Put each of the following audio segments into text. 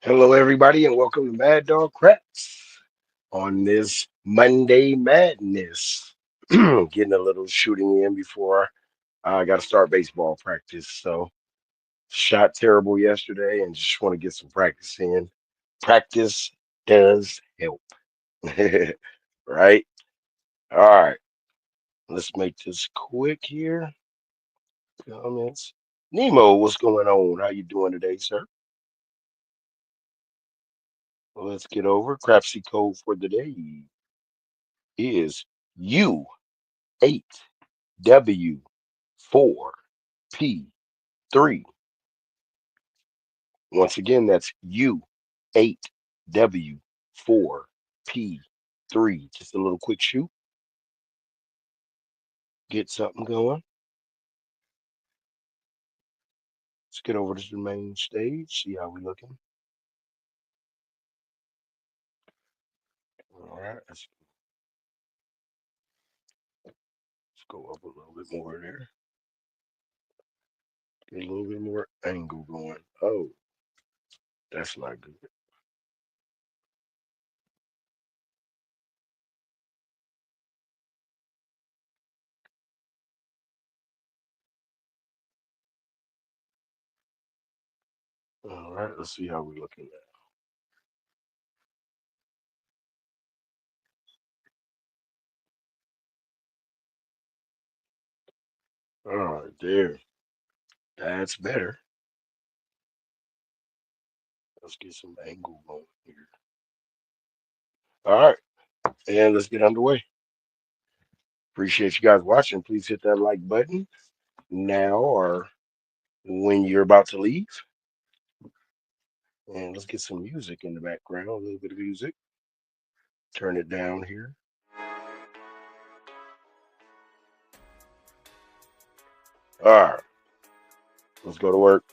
Hello, everybody, and welcome to Mad Dog Craps on this Monday Madness. Getting a little shooting in before I got to start baseball practice. So, shot terrible yesterday and just want to get some practice in. Practice does help, right? All right, let's make this quick here. Comments. Nemo, what's going on? How you doing today, sir? Well, let's get over. Crapsee code for the day is U8W4P3. Once again, that's U8W4P3. Just a little quick shoot, get something going. Let's get over to the main stage, see how we looking. All right, let's go up a little bit more there. Get a little bit more angle going. Oh, that's not good. All right, let's see how we looking at. All right, there. That's better. Let's get some angle going here. All right, and let's get underway. Appreciate you guys watching. Please hit that like button now or when you're about to leave. And let's get some music in the background, a little bit of music. Turn it down here. All right, let's go to work.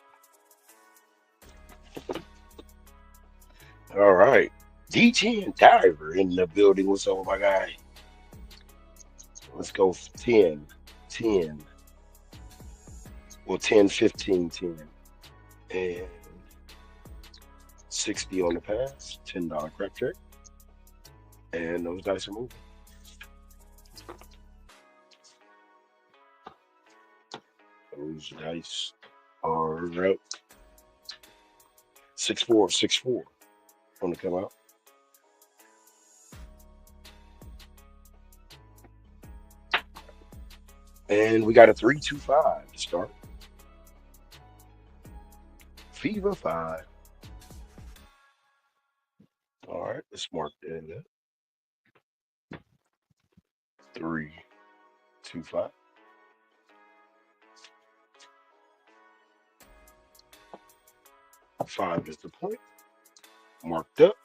All right. DJ and Diver in the building. What's up, my guy? Let's go 10, 10. Well, 10, 15, 10. And 60 on the pass. $10 crap check. And those dice are moving. Those dice are out. 6-4, 6-4. Want to come out? And we got a 3-2-5 to start. Fever 5. All right, let's mark that up. 3-2-5. 5 is the point. Marked up.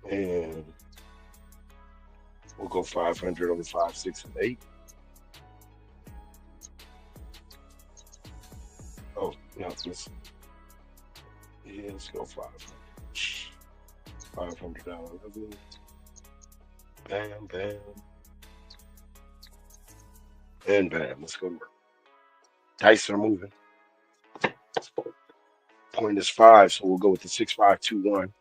And we'll go 500 over 5, 6, and 8. Oh, no, listen. Yeah, let's go 500. $500 level. Bam, bam. And bam. Let's go to work. Dice are moving. Point is 5, so we'll go with the 6-5-2-1,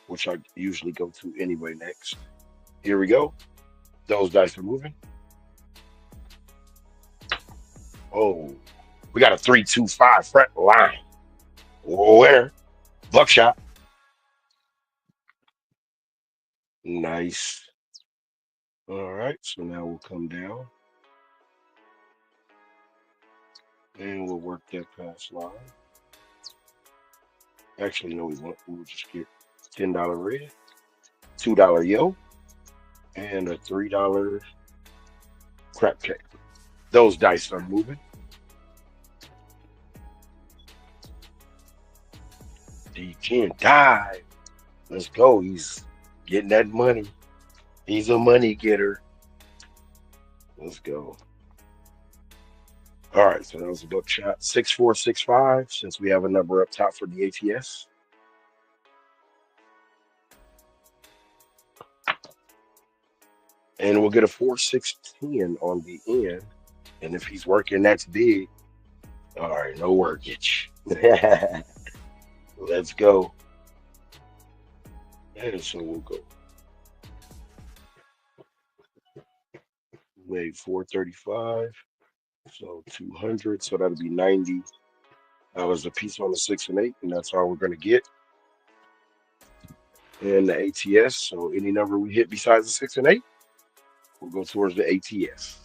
which I usually go to anyway next. Here we go. Those dice are moving. Oh, we got a 3-2-5 front line. Winner. Buckshot. Nice. All right, so now we'll come down and we'll work that pass line. Actually, no, we won't. We'll just get $10 red, $2 yo, and a $3 crap check. Those dice are moving. He can't die. Let's go. He's getting that money. He's a money getter. Let's go. All right, so that was a buckshot. 6-4-6-5, since we have a number up top for the ATS. And we'll get a 4-6-10 on the end. And if he's working, that's big. All right, no workage. Let's go. And so we'll go wait 435. So 200. So that'll be $90 a piece on the 6 and 8, and that's all we're gonna get. And the ATS. So any number we hit besides the 6 and 8, we'll go towards the ATS.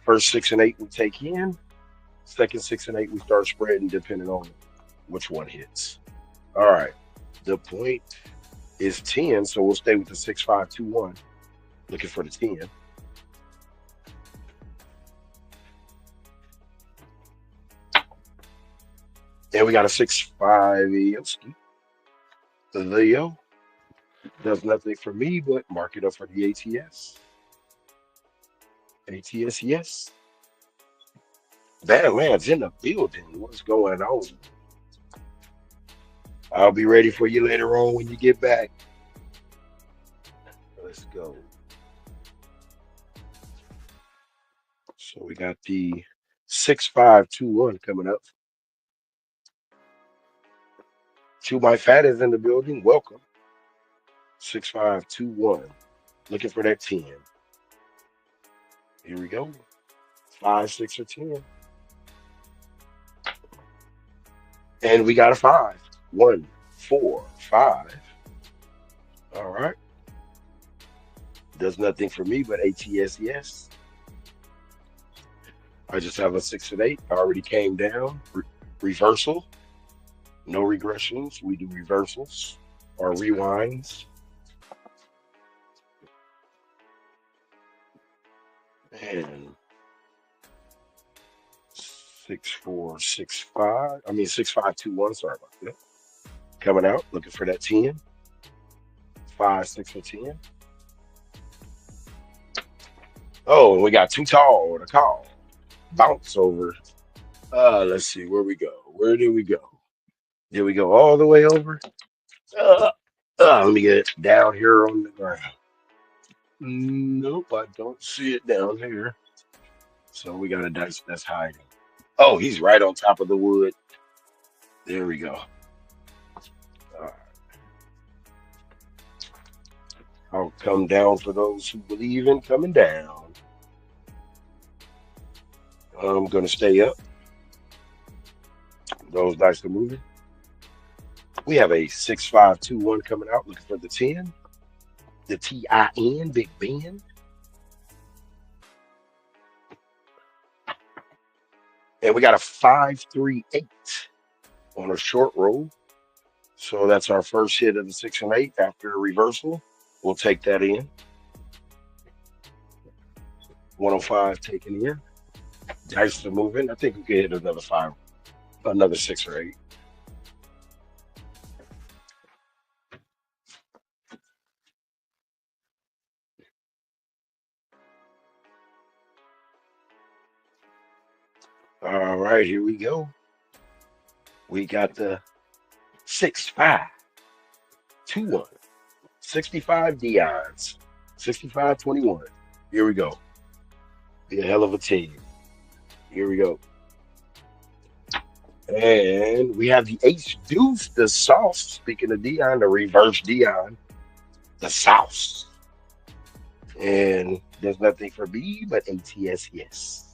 First 6 and 8 we take in. Second 6 and 8 we start spreading depending on which one hits. All right. The point is 10, so we'll stay with the 6521. Looking for the 10. And we got a 6-5 Leo. Does nothing for me, but mark it up for the ATS. ATS, yes. Badlands in the building. What's going on? I'll be ready for you later on when you get back. Let's go. So we got the 6521 coming up. To my fat is in the building. Welcome. 6521. Looking for that 10. Here we go. 5, 6, or 10. And we got a 5. 1, 4, 5. All right. Does nothing for me, but ATS, yes. I just have a 6 and 8. I already came down. Reversal. No regressions. We do reversals or rewinds. And 6465. I mean 6521. Sorry about that. Coming out, looking for that 10. 5, 6, or 10. Oh, and we got too tall to call. Bounce over. Let's see where we go. Where did we go? Did we go all the way over? Let me get it down here on the ground. Nope, I don't see it down here. So we got a dice that's hiding. Oh, he's right on top of the wood. There we go. All right. I'll come down for those who believe in coming down. I'm going to stay up. Those dice are moving. We have a 6521 coming out, looking for the 10. The TIN, Big Ben. And we got a 538 on a short roll. So that's our first hit of the 6 and 8 after a reversal. We'll take that in. 105 taken in. Dice are moving. I think we could hit another 5, another 6 or 8. All right, here we go. We got the 6521. 65 Dion's. 6521. Here we go. Be a hell of a team. Here we go. And we have the H deuce, the sauce. Speaking of Dion, the reverse Dion, the sauce. And there's nothing for B but ATS, yes.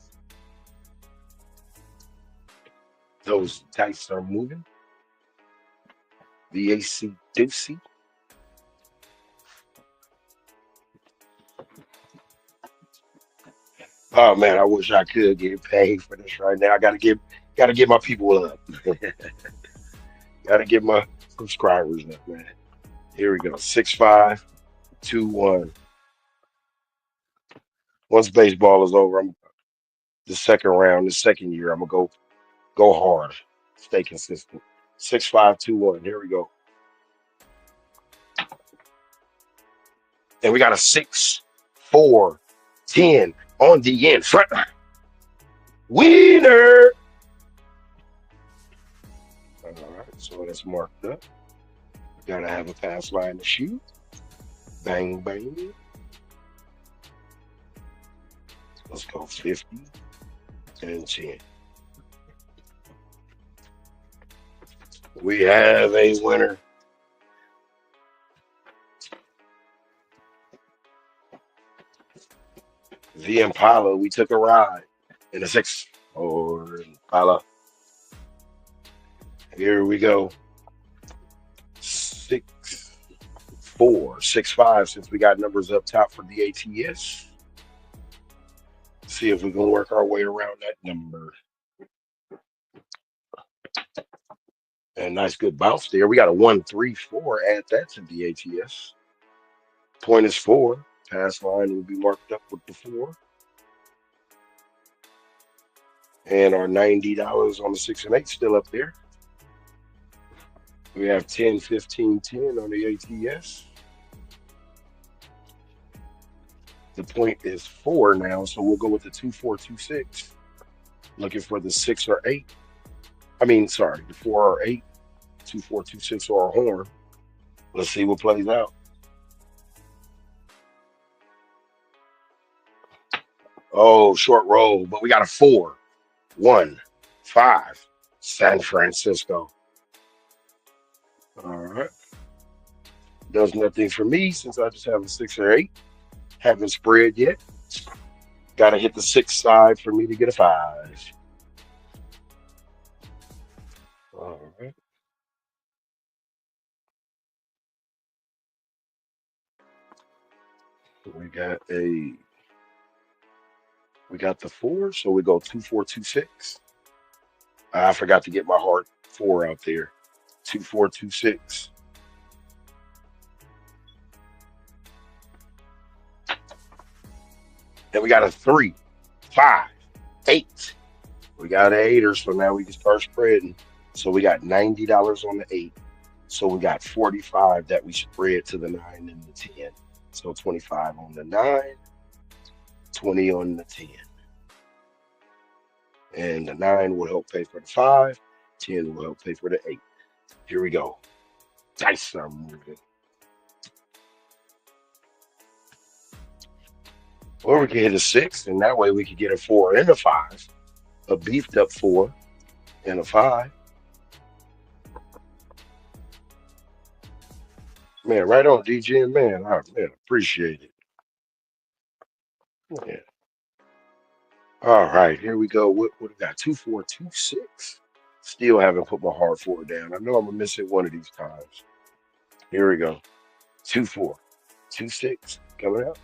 Those dice are moving. The AC deucey. Oh man, I wish I could get paid for this right now. I gotta get my people up. Gotta get my subscribers up, man. Here we go. 6521. Once baseball is over, I'm the second round, the second year, I'm gonna go hard. Stay consistent. 6521. Here we go. And we got a 6, 4, 10 on the end. Front line. Winner. All right, so that's marked up. Gotta have a pass line to shoot. Bang, bang. Let's go 50. and 10. We have a winner. The Impala. We took a ride in a 6 or Impala. Here we go. 6-4, 6-5. Since we got numbers up top for the ATS, see if we can work our way around that number. And nice good bounce there. We got a 1-3-4. Add that to the ATS. Point is 4. Pass line will be marked up with the 4. And our $90 on the 6 and 8 still up there. We have 10, 15, 10 on the ATS. The point is 4 now, so we'll go with the 2-4-2-6. Looking for the 6 or 8. I mean, sorry, the 4 or 8. 2-4-2-6 or a horn. Let's see what plays out. Oh, short roll, but we got a 4-1-5. San Francisco. All right. Does nothing for me since I just have a 6 or 8. Haven't spread yet. Got to hit the 6 side for me to get a 5. All right. We got the 4, so we go 2-4-2-6. I forgot to get my hard 4 out there. 2-4-2-6. And we got a 3, 5, 8. We got an 8er, so now we can start spreading. So we got $90 on the 8. So we got 45 that we spread to the 9 and the 10. So 25 on the 9, 20 on the 10. And the 9 will help pay for the 5, 10 will help pay for the 8. Here we go. Dice are moving. Or we can hit a 6, and that way we could get a 4 and a 5. A beefed up 4 and a 5. Man, right on, DJ, man. I appreciate it. Yeah. All right, here we go. What we got? 2-4-2-6. Still haven't put my hard 4 down. I know I'm gonna miss it one of these times. Here we go. 2-4-2-6 coming out.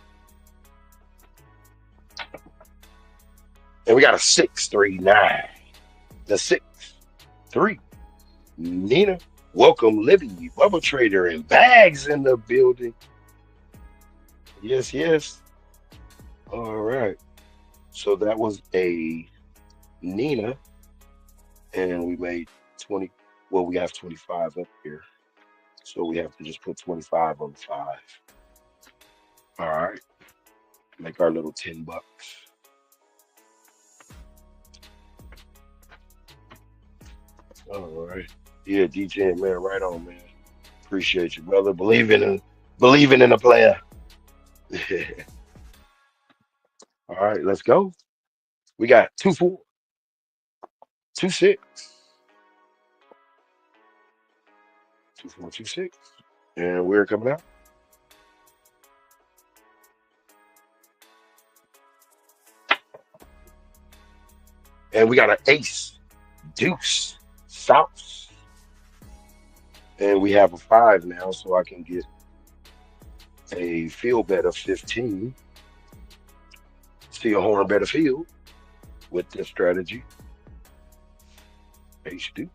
And we got a 6-3-9. The 6-3. Nina. Welcome, Libby, Bubble Trader, and Bags in the building. Yes, yes. All right. So that was a Nina, and we made 20. Well, we have 25 up here. So we have to just put 25 on the 5. All right. Make our little $10. All right. Yeah, DJ, man, right on, man. Appreciate you, brother. Believing in a player. All right, let's go. We got 2-4, 2-6, 2-4, 2-6, and we're coming out. And we got an ace, deuce, south. And we have a 5 now, so I can get a field bet of 15. See a horn better field with this strategy. Ace, deuce.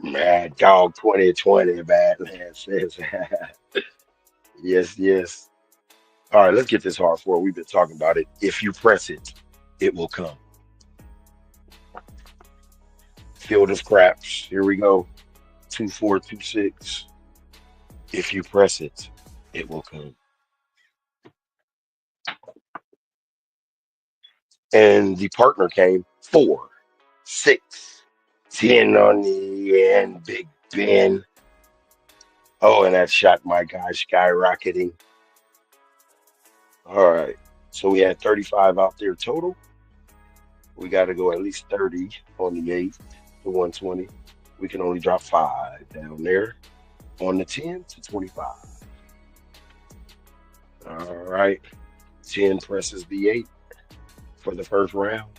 Mad Dog 2020, Badland says. Yes, yes. All right, let's get this hard 4. We've been talking about it. If you press it, it will come. Field of craps. Here we go. 2-4, 2-6. If you press it, it will come. And the partner came 4, 6, 10 on the end. Big Ben. Oh, and that shot, my gosh, skyrocketing. All right. So we had 35 out there total. We got to go at least 30 on the 8 to 120. We can only drop 5 down there on the 10 to 25. All right. 10 presses the 8 for the first round.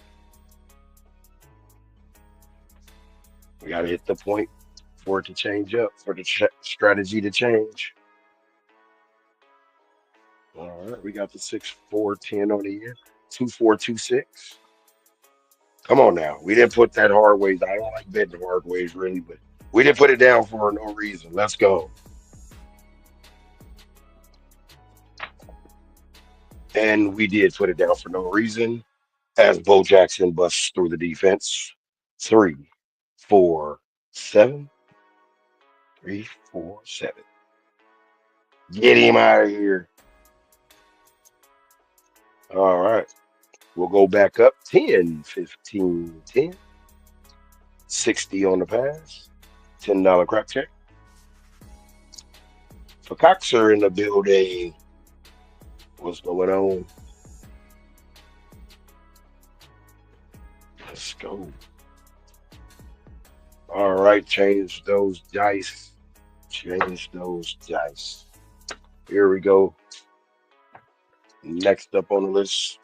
We got to hit the point for it to change up, for the strategy to change. All right. We got the 6, 4, 10 on the end. 2, 4, 2, 6. Come on now. We didn't put that hard ways. I don't like betting hard ways really, but we didn't put it down for no reason. Let's go. And we did put it down for no reason as Bo Jackson busts through the defense. 3, 4, 7. 3, 4, 7. Get him out of here. All right. We'll go back up 10, 15, 10. 60 on the pass. $10 crack check. For Coxer in the building. What's going on? Let's go. All right, change those dice. Change those dice. Here we go. Next up on the list.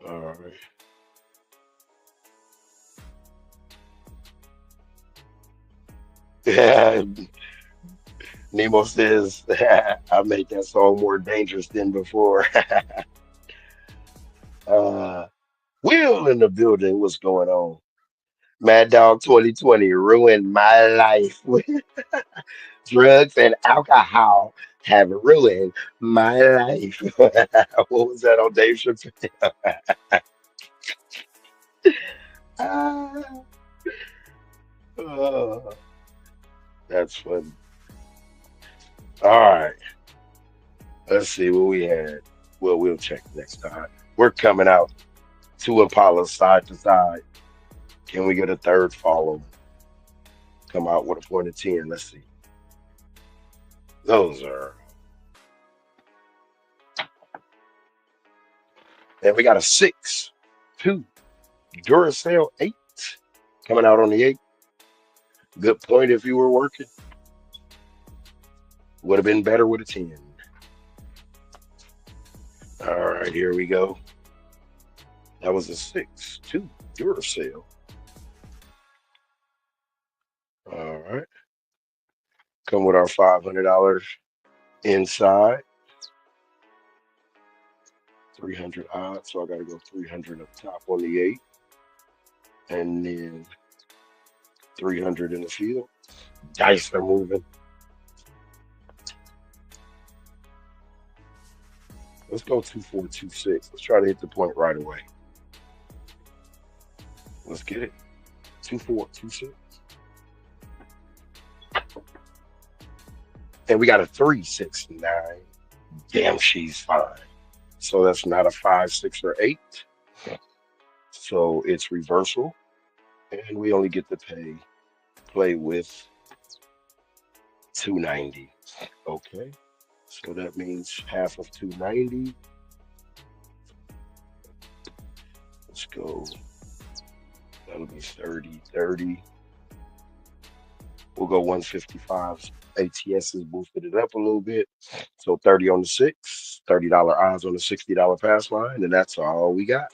All right. Yeah, Nemo says, I made that song more dangerous than before. uh, Will in the building. What's going on? Mad Dog 2020 ruined my life. Drugs and alcohol have ruined my life. What was that on Dave Chappelle? Ah, oh, that's funny. All right, let's see what we had. Well, we'll check next time. We're coming out two Impalas side to side. Can we get a third follow? Come out with a point of 10. Let's see. Those are. And we got a 6, 2, Duracell 8 coming out on the 8. Good point if you were working. Would have been better with a 10. All right, here we go. That was a 6, 2, Duracell. All right. Come with our $500 inside. 300 odds, so I got to go 300 up top on the 8. And then 300 in the field. Dice are moving. Let's go 2, 4, 2, 6. Let's try to hit the point right away. Let's get it. 2, 4, 2, 6. And we got a 3, 6, 9. Damn, she's fine. So that's not a 5, 6, or 8. So it's reversal. And we only get to play with 290. Okay. So that means half of 290. Let's go. That'll be 30, 30. We'll go 155. ATS has boosted it up a little bit. So 30 on the 6, $30 odds on the $60 pass line, and that's all we got.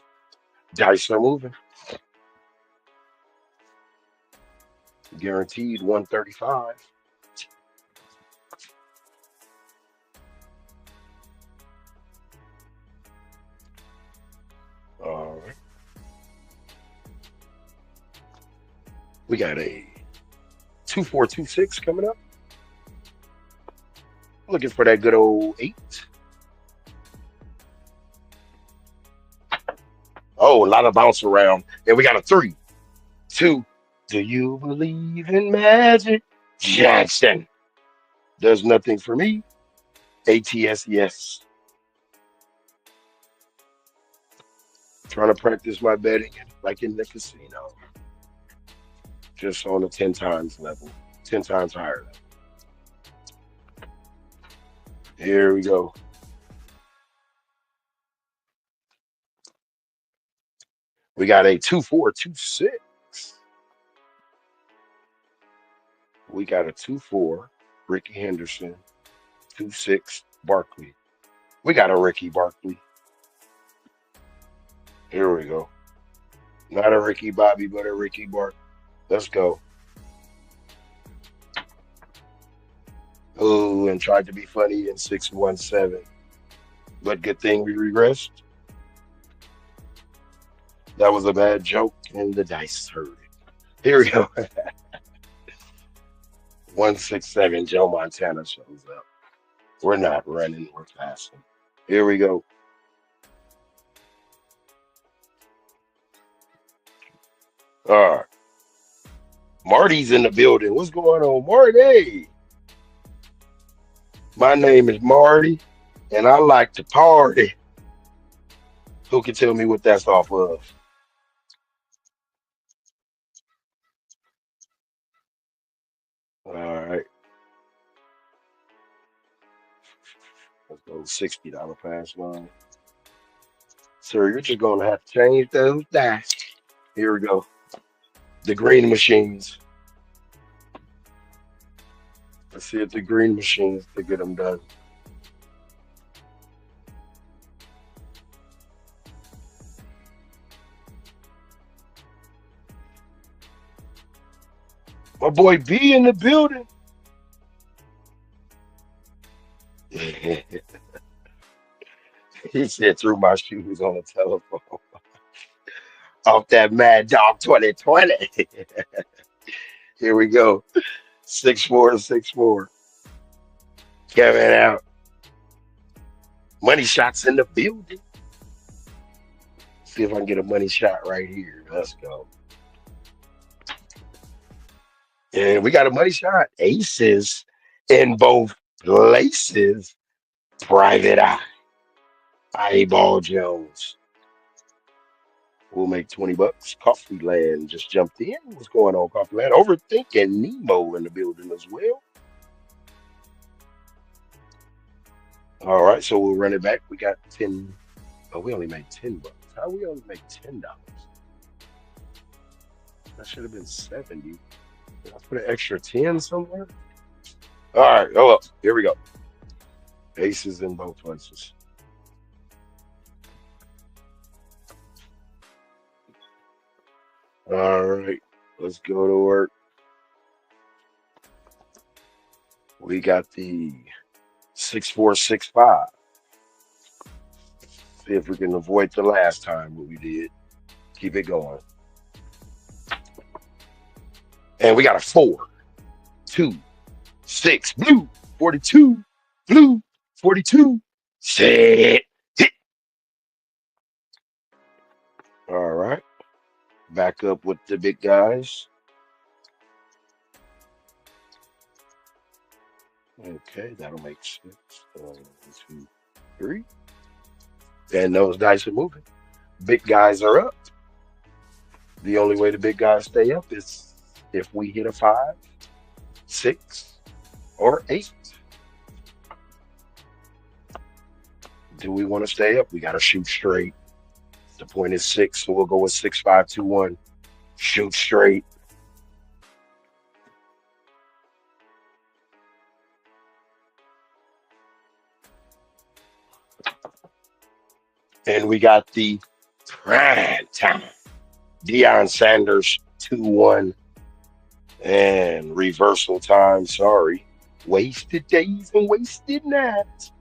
Dice are moving. Guaranteed 135. All right. We got a 2, 4, 2, 6 coming up. Looking for that good old 8. Oh, a lot of bounce around. And we got a 3, 2. Do you believe in magic? Jackson does nothing for me. ATS, yes. Trying to practice my betting like in the casino. just on a 10 times level, 10 times higher level. Here we go. We got a 2-4-2-6. We got a 2-4, Ricky Henderson, 2-6, Barkley. We got a Ricky Barkley. Here we go. Not a Ricky Bobby, but a Ricky Bark. Let's go. Oh, and tried to be funny in 617. But good thing we regressed. That was a bad joke, and the dice heard it. Here we go. 167, Joe Montana shows up. We're not running, we're passing. Here we go. All right. Marty's in the building. What's going on, Marty? My name is Marty, and I like to party. Who can tell me what that's off of? All right. Let's go $60 pass line. Sir, you're just gonna have to change those dice. Here we go. The green machines. Let's see if the green machines to get them done. My boy B in the building. He said threw my shoes on the telephone. Off that Mad Dog 2020. Here we go. 6-4-6-4. Coming out. Money shots in the building. See if I can get a money shot right here. Let's go. And we got a money shot. Aces in both places. Private Eye. Eyeball Jones. We'll make 20 bucks. Coffee Land just jumped in. What's going on, Coffee Land? Overthinking Nemo in the building as well. All right, so we'll run it back. We got 10. Oh, we only made 10 bucks. How we only make $10? That should have been 70. Did I put an extra 10 somewhere? All right, oh well, here we go. Aces in both places. All right, let's go to work. We got the 6-4-6-5. See if we can avoid the last time what we did. Keep it going. And we got a 4-2-6 blue 42 blue 42 set hit. All right, back up with the big guys. Okay, that'll make 6. 1, 2, 3. And those dice are moving. Big guys are up. The only way the big guys stay up is if we hit a 5, 6, or 8. Do we want to stay up? We got to shoot straight. The point is 6, so we'll go with 6-5-2-1. Shoot straight. And we got the prime time. Deion Sanders 2-1. And reversal time, sorry. Wasted days and wasted nights.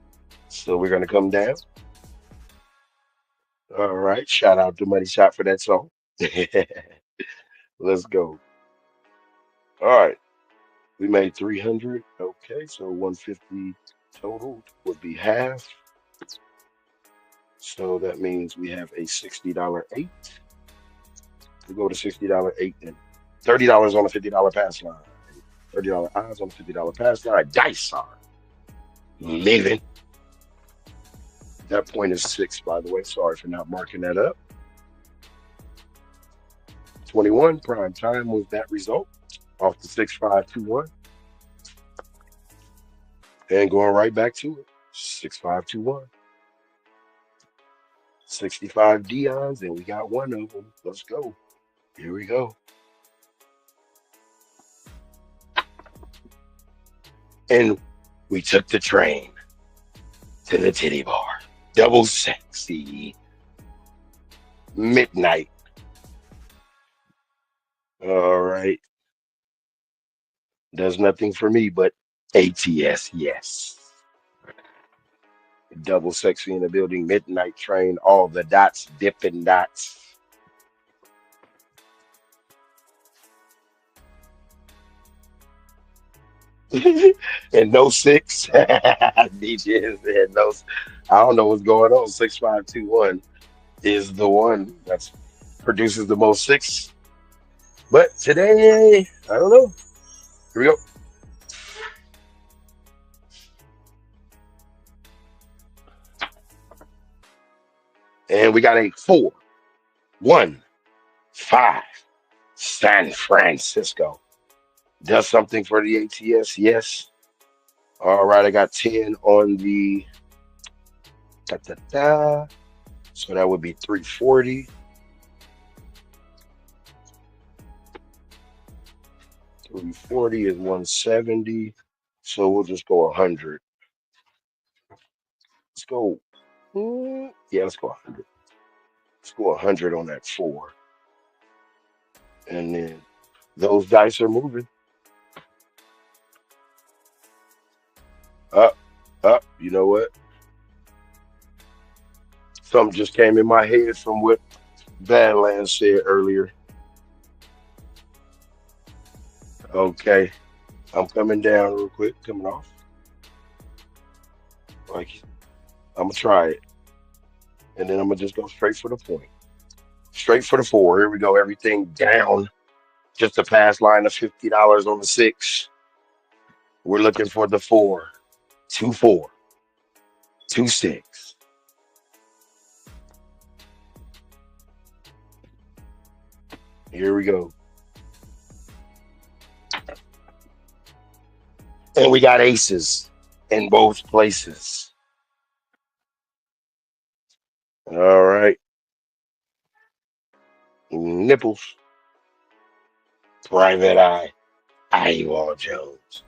So we're going to come down. All right. Shout out to Money Shot for that song. Let's go. All right. We made 300. Okay. So 150 total would be half. So that means we have a $60 8. We go to $60 8 then. $30 on a $50 pass line. $30 odds on a $50 pass line. Dice are living. That point is 6, by the way. Sorry for not marking that up. 21 prime time was that result off the 6521 and going right back to it. 6521. 65 Dion's, and we got one of them. Let's go. Here we go. And we took the train to the titty bar. Double sexy. Midnight. All right. Does nothing for me but ATS, yes. Double sexy in the building. Midnight train. All the dots, dipping dots. And no six. DJs and no. I don't know what's going on. 6521 is the one that produces the most six. But today, I don't know. Here we go. And we got a 4-1-5 San Francisco. Does something for the ATS? Yes. All right, I got 10 on the da, da, da. So that would be 340. 340 is 170. So we'll just go 100. Let's go. Yeah, let's go 100. Let's go 100 on that 4. And then those dice are moving up, up. You know what? Something just came in my head from what Badlands said earlier. Okay, I'm coming down real quick, coming off. Like I'm gonna try it, and then I'm gonna just go straight for the point, straight for the 4. Here we go. Everything down. Just a pass line of $50 on the 6. We're looking for the 4, 2-4, 2-6. Here we go. And we got aces in both places. All right. Nipples. Private Eye. Iowa Jones.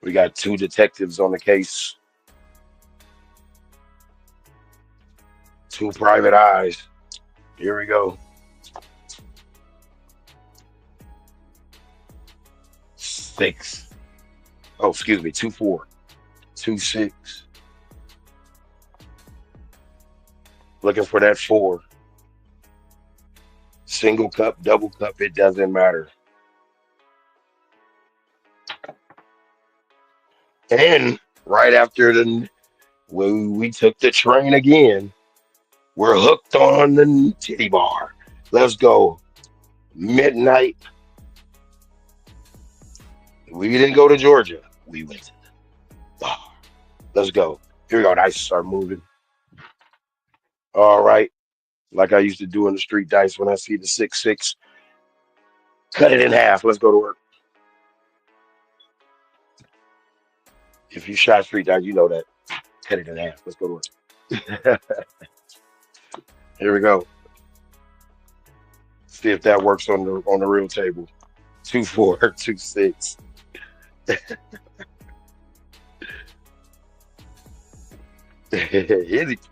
We got 2 detectives on the case. 2 private eyes. Here we go. 6. Oh, excuse me. 2-4. 2-6. Looking for that 4. Single cup, double cup, it doesn't matter. And right after when we took the train again, we're hooked on the titty bar. Let's go. Midnight. We didn't go to Georgia. We went to the bar. Let's go. Here we go. Dice start moving. All right. Like I used to do in the street dice when I see the 6-6. Cut it in half. Let's go to work. If you shot street dice, you know that. Cut it in half. Let's go to work. Here we go. See if that works on the real table. 2-4, 2-6.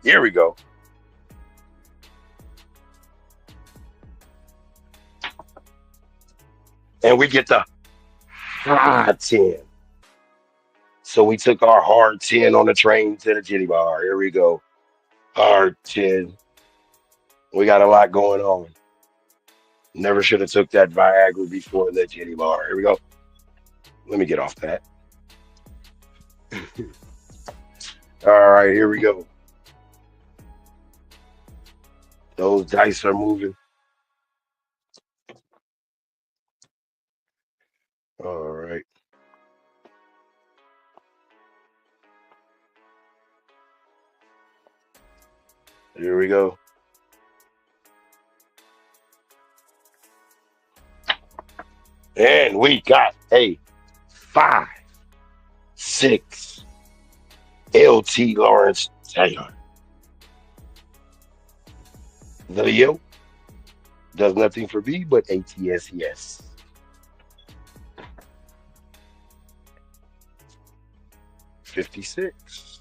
Here we go. And we get the hard 10. So we took our hard 10 on the train to the Jitty Bar. Here we go. Hard 10. We got a lot going on. Never should have took that Viagra before the Jitty Bar. Here we go. Let me get off that. All right, here we go. Those dice are moving. All right. Here we go. And we got a 5'6" LT Lawrence Taylor. The Leo does nothing for me but ATS, yes. 56.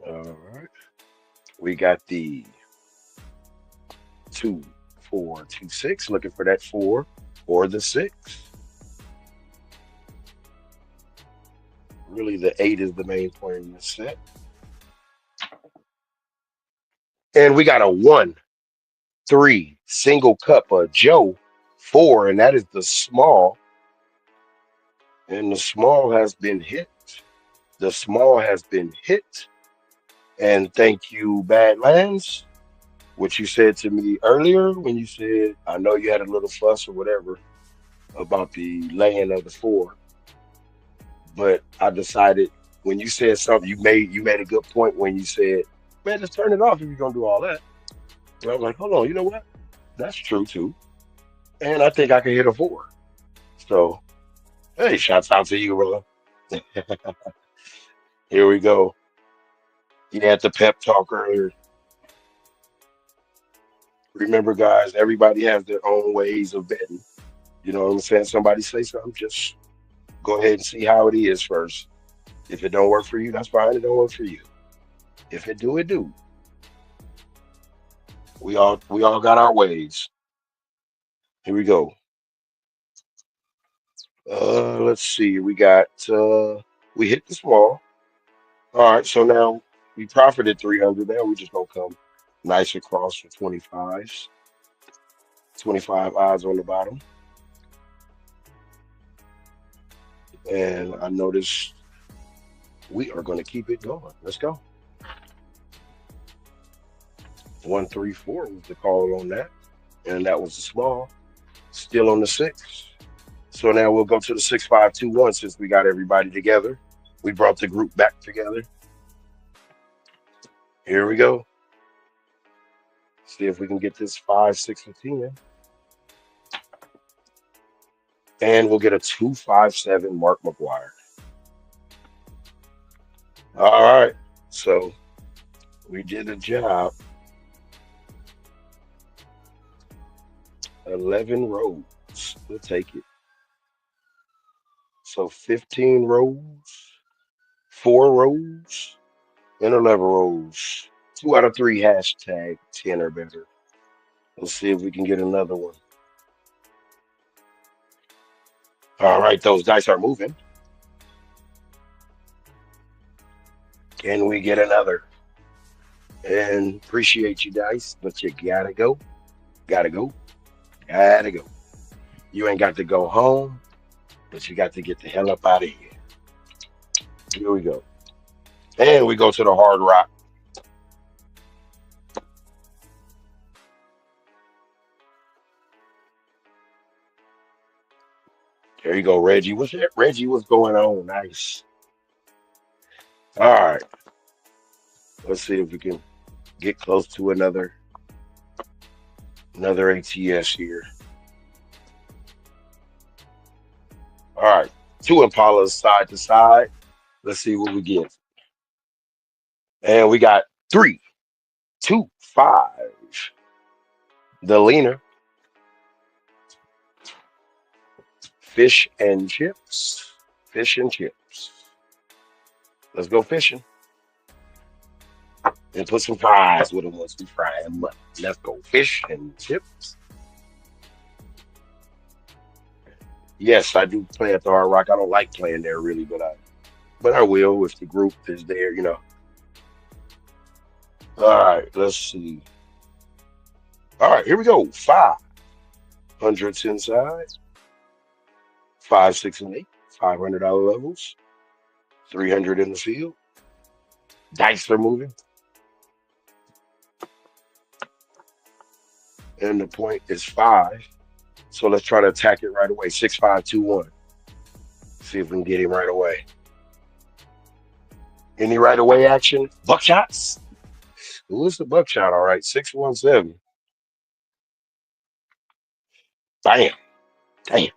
All right. We got the 2, 4, 2, 6, looking for that 4 or the 6. Really, the 8 is the main point in this set. And we got a 1, 3 single cup of Joe 4, and that is the small. And the small has been hit. The small has been hit. And thank you, Badlands. What you said to me earlier when you said, I know you had a little fuss or whatever about the laying of the 4, but I decided when you said something, you made a good point when you said, man, just turn it off if you're gonna do all that. And I was like, hold on, you know what? That's true too. And I think I can hit a 4. So hey, shouts out to you, brother. Here we go. You had the pep talk earlier. Remember, guys, everybody has their own ways of betting. You know what I'm saying? Somebody say something, just go ahead and see how it is first. If it don't work for you, that's fine. It don't work for you. If it do, it do. We all got our ways. Here we go. Let's see. We hit the small. All right, so now we profited 300. Now we just gonna come nice across for 25s. 25 odds on the bottom. And I noticed we are gonna keep it going. Let's go. 1, 3, 4 was the call on that. And that was the small. Still on the 6. So now we'll go to the 6, 5, 2, 1 since we got everybody together. We brought the group back together. Here we go. See if we can get this 5, 6, and 10. And we'll get a 2, 5, 7 Mark McGuire. All right. So we did a job. 11 rows. We'll take it. So 15 rows, 4 rows, and 11 rows. 2 out of 3 hashtag 10 or better. Let's see if we can get another one. All right, those dice are moving. Can we get another? And appreciate you, dice, but you gotta go. Gotta go. Gotta go. You ain't got to go home, but you got to get the hell up out of here. Here we go. And we go to the Hard Rock. There you go, Reggie. What's that? Reggie, what's going on? Nice. All right. Let's see if we can get close to another ATS here. All right. 2 Impalas side to side. Let's see what we get. And we got 3, 2, 5. The leaner. Fish and chips. Fish and chips. Let's go fishing. And put some fries with them once we fry them up. Let's go fish and chips. Yes, I do play at the Hard Rock. I don't like playing there really, but I will if the group is there. All right, let's see. All right, here we go. 500s inside. 5, 6, and 8. $500 levels. 300 in the field. Dice are moving. And the point is 5. So let's try to attack it right away. 6, 5, 2, 1. See if we can get him right away. Any right away action? Buckshots? Who's the buckshot? All right, 617. Bam. Damn.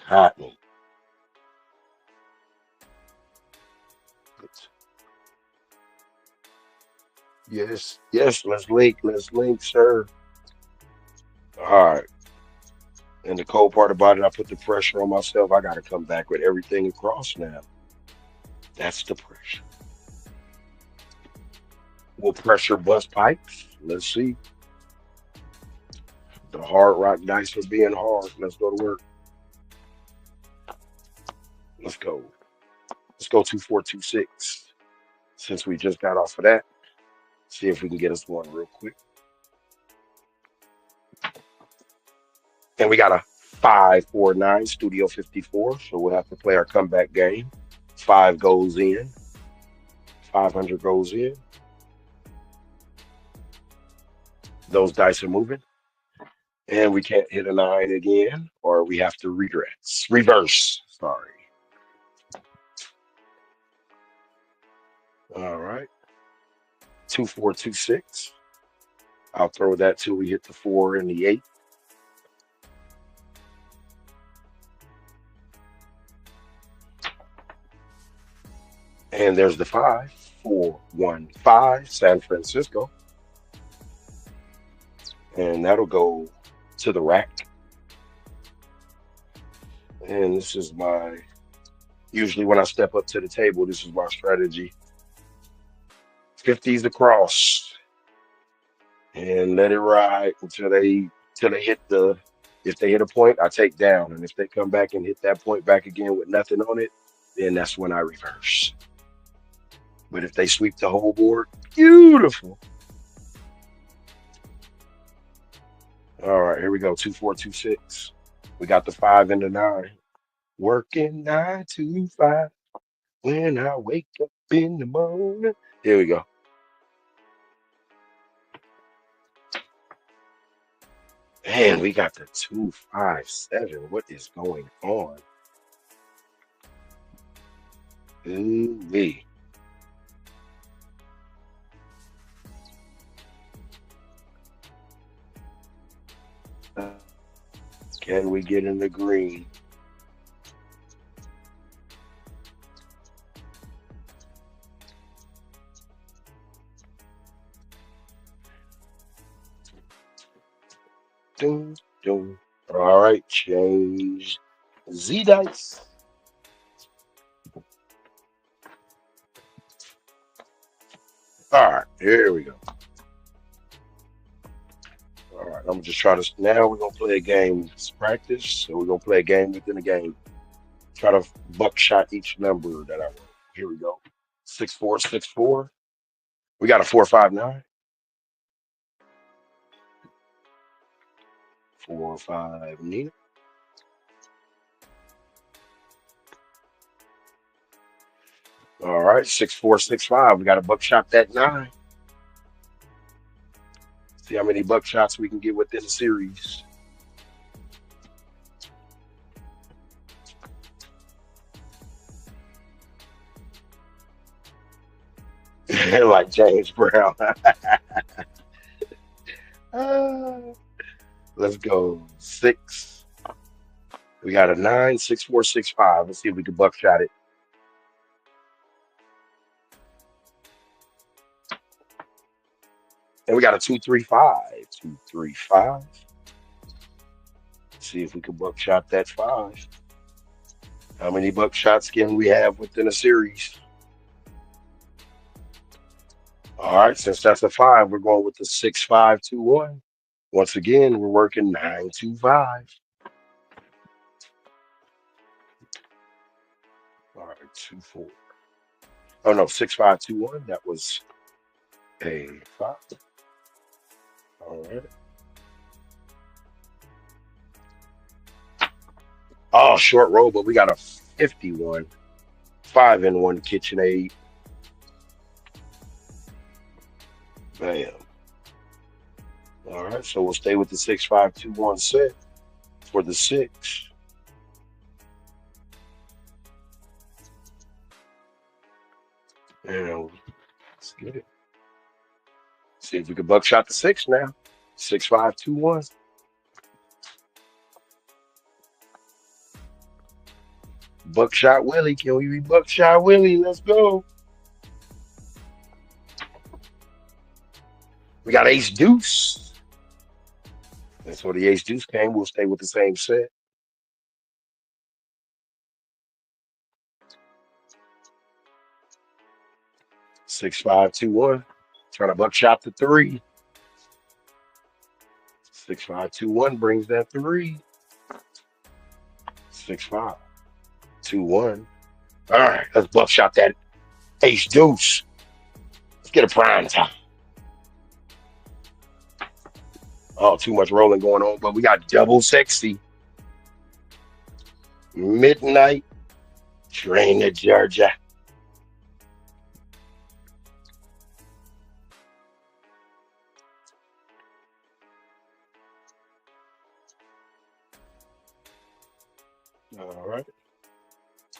Caught me. Yes, yes, let's link. Let's link, sir. All right. And the cold part about it, I put the pressure on myself. I got to come back with everything across now. That's the pressure. Will pressure bust pipes? Let's see. The hard rock dice for being hard. Let's go to work. Let's go. Let's go 2426. Since we just got off of that, see if we can get us one real quick. And we got a 549 Studio 54, so we'll have to play our comeback game. 5 goes in, 500 goes in. Those dice are moving. And we can't hit a 9 again, or we have to regress. Reverse. Sorry. All right. 2426. I'll throw that till we hit the 4 and the 8. And there's the 5. 415 San Francisco. And that'll go to the rack. And this is my, usually when I step up to the table, this is my strategy. 50s across. And let it ride until they hit the, if they hit a point, I take down. And if they come back and hit that point back again with nothing on it, then that's when I reverse. But if they sweep the whole board, beautiful. All right, here we go. 2426. We got the 5 and the 9. Working 9 to 5. When I wake up in the morning. Here we go. Man, we got the 257. What is going on? Ooh-wee. Can we get in the green? Doom, doom. All right, change Z dice. All right, here we go. All right, I'm just trying to. Now we're gonna play a game. It's practice, so we're gonna play a game within a game. Try to buckshot each number that I want. Here we go. 6464. We got a 459. 45 Nina. All right, 6465. We got a buckshot that 9. See how many buckshots we can get within the series. Like James Brown. Let's go 6. We got a 9, 6465. Let's see if we can buckshot it. And we got a 235. 235. See if we can buckshot that 5. How many buckshots can we have within a series? All right, since that's a 5, we're going with the 6521. Once again, we're working 925. All right, 24. Oh no, 6521. That was a 5. All right. Oh, short roll, but we got a 51. 5 in 1 KitchenAid. Bam. All right, so we'll stay with the 6521 set for the 6. And let's get it. See if we can buckshot the 6 now. 6-5-2-1. Buckshot Willie. Can we be Buckshot Willie? Let's go. We got Ace Deuce. And so the Ace Deuce came. We'll stay with the same set. 6-5-2-1. Trying to buckshot the 3. 6-5-2-1 brings that 3. 6-5-2-1. All right, let's buckshot that Ace Deuce. Let's get a prime time. Oh, too much rolling going on, but we got double sexy. Midnight train to Georgia. All right.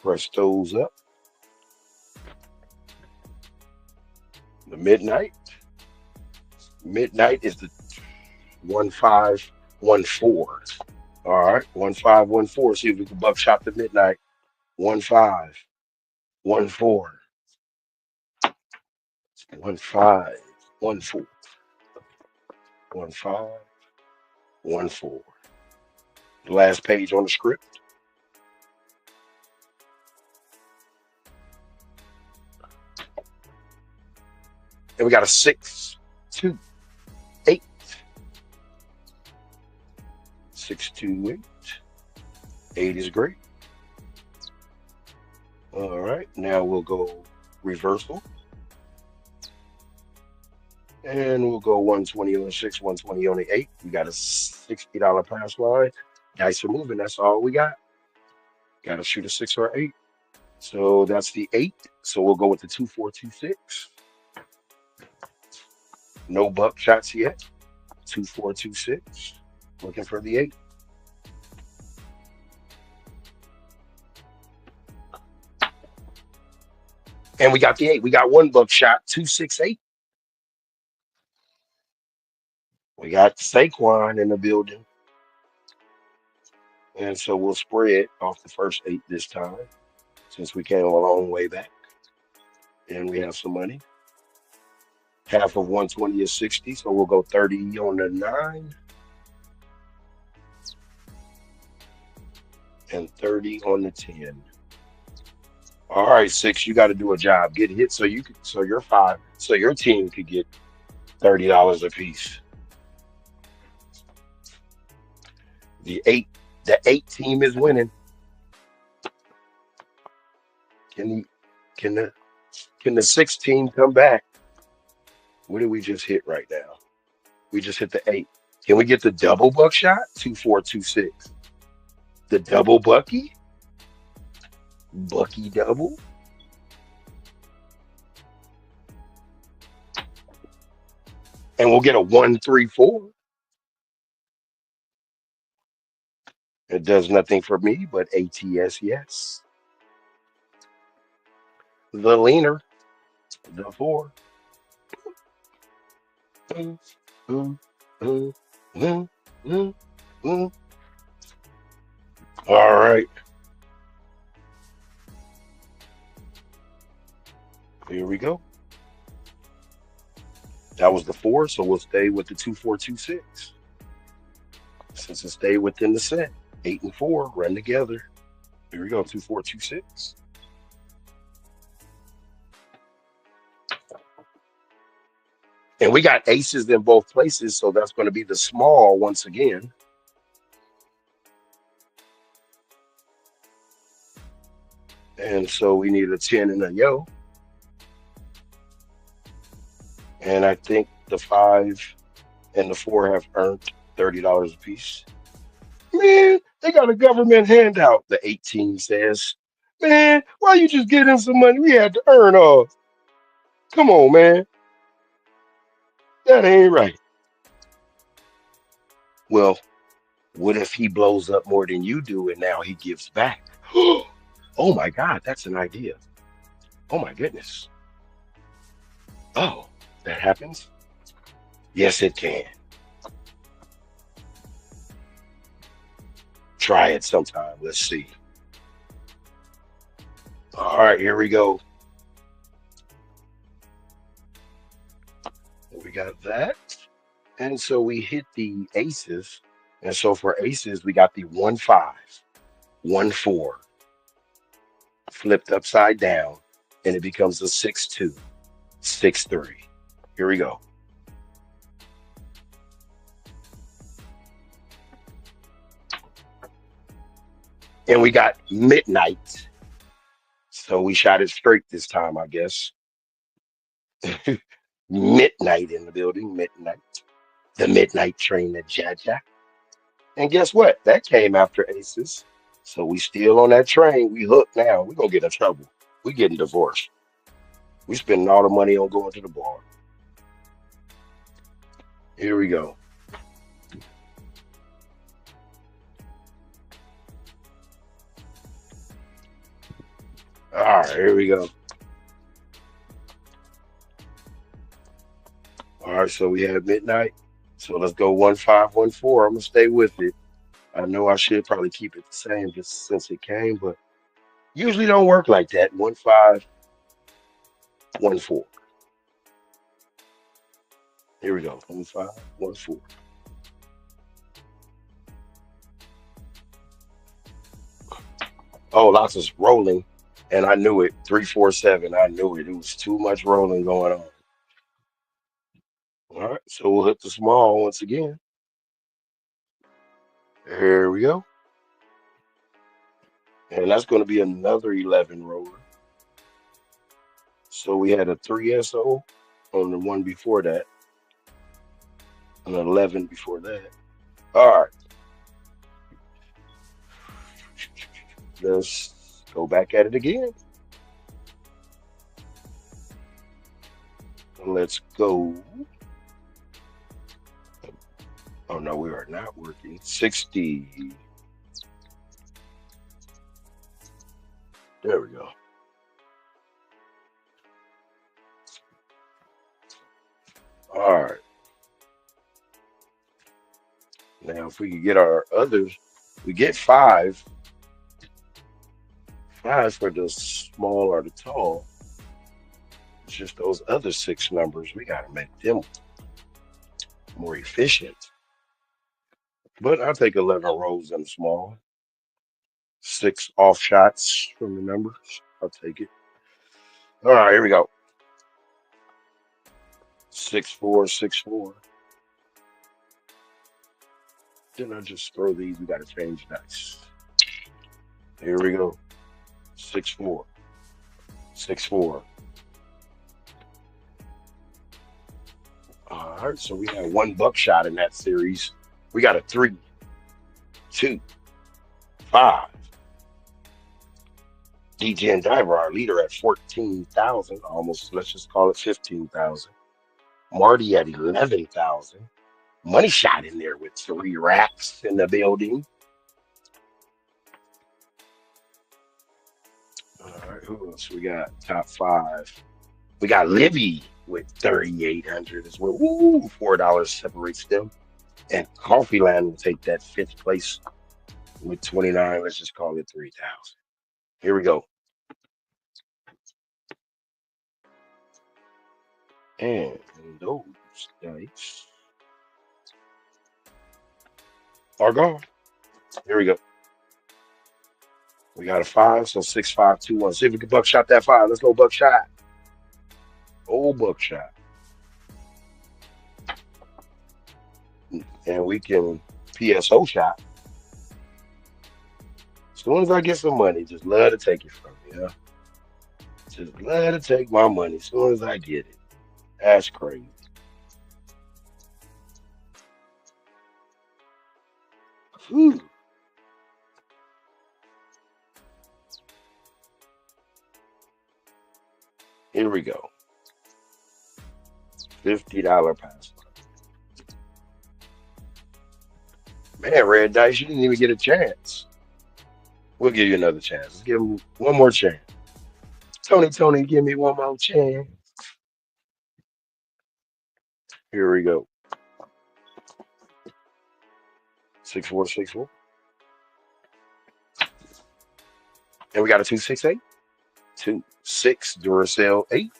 Press those up. The midnight. Midnight is the 1514. All right, 1514. See if we can buckshot the midnight. 1514. 1514. 1514. The last page on the script. And we got a 6, 2, 8. 6, 2, 8. 8 is great. All right, now we'll go reversal. And we'll go 120 on the 6, 120 on the 8. We got a $60 pass line. Dice are moving. That's all we got. Got to shoot a 6 or 8. So that's the 8. So we'll go with the 2-4-2-6. No buck shots yet. 2-4-2-6. Looking for the 8. And we got the 8. We got one buck shot. 2-6-8. We got Saquon in the building. And so we'll spread off the first 8 this time, since we came a long way back. And we have some money. Half of 120 is 60, so we'll go 30 on the 9. And 30 on the 10. All right, 6, you got to do a job. Get hit so you could, so your 5, so your team could get $30 a piece. The 8 team is winning. Can the 6 team come back? What did we just hit right now? We just hit the 8. Can we get the double buckshot? 2-4-2-6. The double Bucky? Bucky double? And we'll get a 1-3-4. It does nothing for me, but ATS, yes. The leaner, the 4. All right. Here we go. That was the 4, so we'll stay with the 2-4-2-6. Since it stayed within the set. 8 and 4 run together. Here we go, 2-4-2-6. And we got aces in both places, so that's going to be the small once again. And so we need a 10 and a yo. And I think the 5 and the 4 have earned $30 a piece. Man, they got a government handout, the 18 says. Man, why you just getting some money? We had to earn off. Come on, man. That ain't right. Well, what if he blows up more than you do and now he gives back? Oh my God, that's an idea. Oh my goodness. Oh, that happens? Yes, it can. Try it sometime. Let's see. All right, here we go. We got that. And so we hit the aces. And so for aces, we got the 1 5, 1 4, flipped upside down, and it becomes a 6 2, 6 3. Here we go. And we got midnight. So we shot it straight this time, I guess. Midnight in the building, midnight. The midnight train to Jaja. And guess what? That came after aces. So we still on that train. We hooked now. We gonna get in trouble. We getting divorced. We spending all the money on going to the bar. Here we go. All right, here we go. All right, so we had midnight. So let's go 1 5 1 4. I'm gonna stay with it. I know I should probably keep it the same just since it came, but usually don't work like that. 1 5 1 4. Here we go. 1 5 1 4. Oh, lots of rolling, and I knew it. 3 4 7. I knew it. It was too much rolling going on. All right, so we'll hit the small once again. Here we go, and that's going to be another 11 roller. So we had a 3 SO on the one before that, an 11 before that. All right, let's go back at it again. Let's go. Oh no, we are not working. 60. There we go. All right. Now, if we could get our others, we get five. Five for the small or the tall. It's just those other six numbers. We got to make them more efficient. But I'll take 11 rolls in the small. Six off shots from the numbers. I'll take it. All right, here we go. 6 4 6 4. Then I just throw these. We got to change dice. Here we go. 6 4 6 4. All right, so we had one buckshot in that series. We got a 3 2 5. DJ and Diver, our leader at 14,000, almost, let's just call it 15,000. Marty at 11,000. Money shot in there with 3 racks in the building. All right, who else we got? Top five. We got Livy with 3,800 as well. Ooh, $4 separates them. And Coffee Land will take that fifth place with 29. Let's just call it 3,000. Here we go. And those dice are gone. Here we go. We got a 5, so 6 5 2 1. See if we can buckshot that 5. Let's go buckshot. Oh, buckshot. And we can PSO shot. As soon as I get some money, just love to take it from me, huh? Just love to take my money as soon as I get it. That's crazy. Whew. Here we go. $50 password. Man, Red Dice, you didn't even get a chance. We'll give you another chance. Let's give him one more chance. Tony, give me one more chance. Here we go. 6464. And we got a 268. 26 Duracell 8.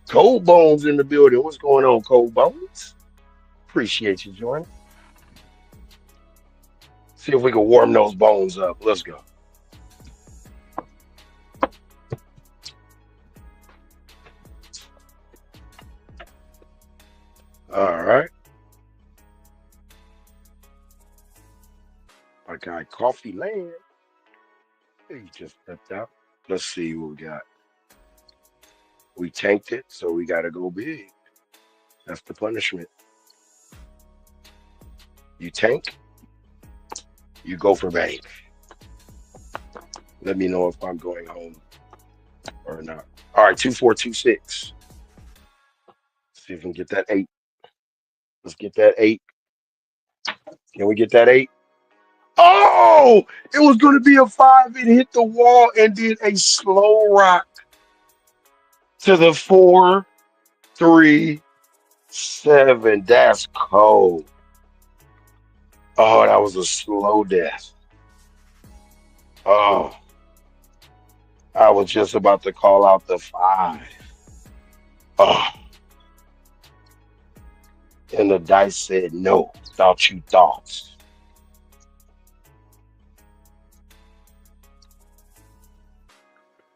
Cold Bones in the building. What's going on, Cold Bones? Appreciate you joining. See if we can warm those bones up. Let's go. All right. My guy Coffee Land. He just stepped out. Let's see what we got. We tanked it, so we got to go big. That's the punishment. You tank, you go for bank. Let me know if I'm going home or not. All right, 2426. See if we can get that 8. Let's get that 8. Can we get that 8? Oh, it was going to be a 5. It hit the wall and did a slow rock to the 4, 3, 7. That's cold. Oh, that was a slow death. Oh, I was just about to call out the 5. Oh, and the dice said no. Thought you thought.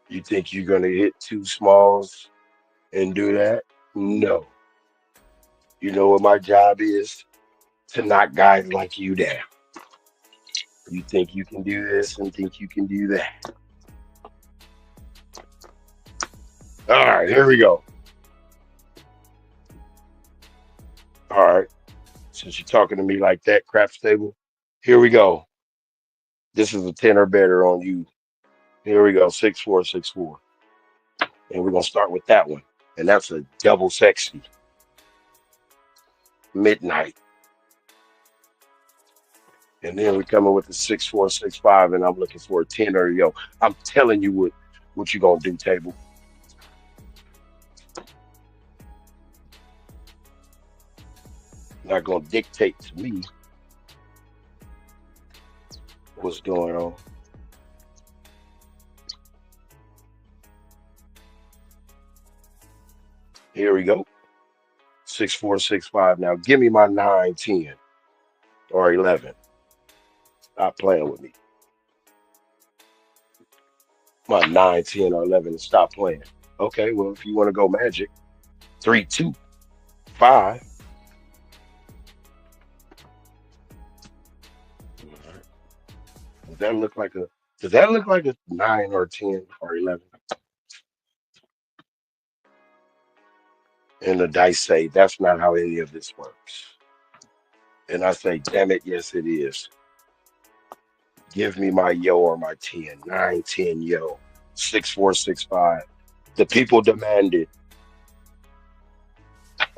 You think you're going to hit 2 smalls and do that? No. You know what my job is? To knock guys like you down. You think you can do this and think you can do that. All right, here we go. All right. Since you're talking to me like that, crap stable, here we go. This is a 10 or better on you. Here we go, 6464. And we're going to start with that one. And that's a double sexy. Midnight. And then we're coming with the 6465, and I'm looking for a 10 or yo. I'm telling you what you going to do, table. Not going to dictate to me what's going on. Here we go. 6465. Now give me my 9, 10, or 11. Stop playing with me. My 9, 10, or 11 and stop playing. Okay, well, if you want to go magic, 3, 2, 5. All right. Does that look like a 9 or 10 or 11? And the dice say that's not how any of this works. And I say, damn it, yes it is. Give me my yo or my 10. 9, 10, yo. 6465. The people demanded.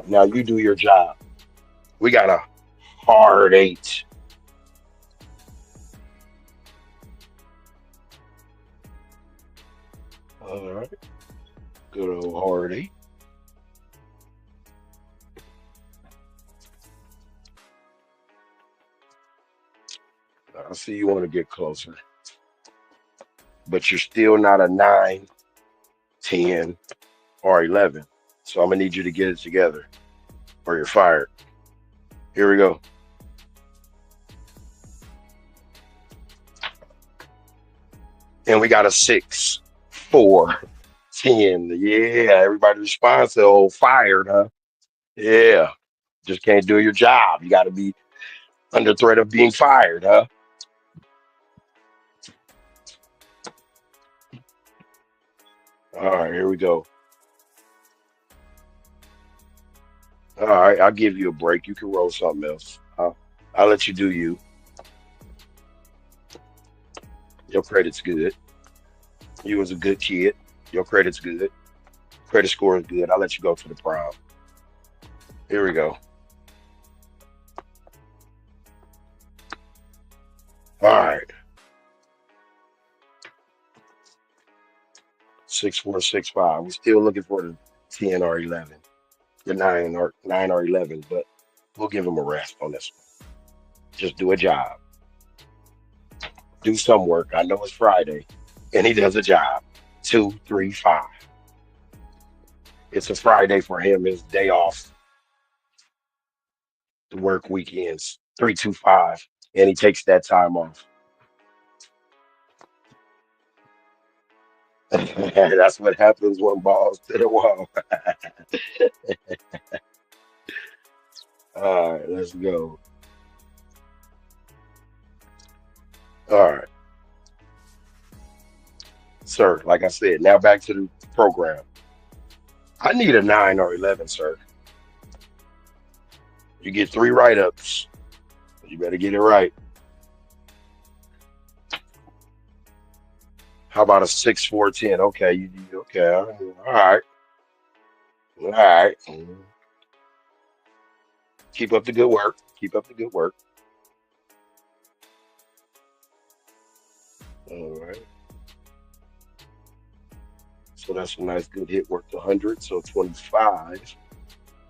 Now you do your job. We got a hard 8. All right. Good old hard 8. I see you want to get closer. But you're still not a 9, 10, or 11. So I'm going to need you to get it together or you're fired. Here we go. And we got a 6, 4, 10. Yeah, everybody responds to old fired, huh? Yeah. Just can't do your job. You got to be under threat of being fired, huh? All right, here we go. All right, I'll give you a break. You can roll something else. I'll let you do you. Your credit's good. You was a good kid. Your credit's good. Credit score is good. I'll let you go to the prom. Here we go. All right. 6465. We're still looking for the 10 or 11. the 9 or 11, but we'll give him a rest on this one. Just do a job, do some work. I know it's Friday, and he does a job. 2, 3, 5. It's a Friday for him. His day off. The work weekends. 3, 2, 5, and he takes that time off. That's what happens when balls to the wall. All right, let's go. All right, sir. Like I said, now back to the program. I need a 9 or 11, sir. You get 3 write-ups. You better get it right. How about a 6, 4, 10? Okay, okay. All right, all right. Keep up the good work. Keep up the good work. All right. So that's a nice good hit, worked 100. So 25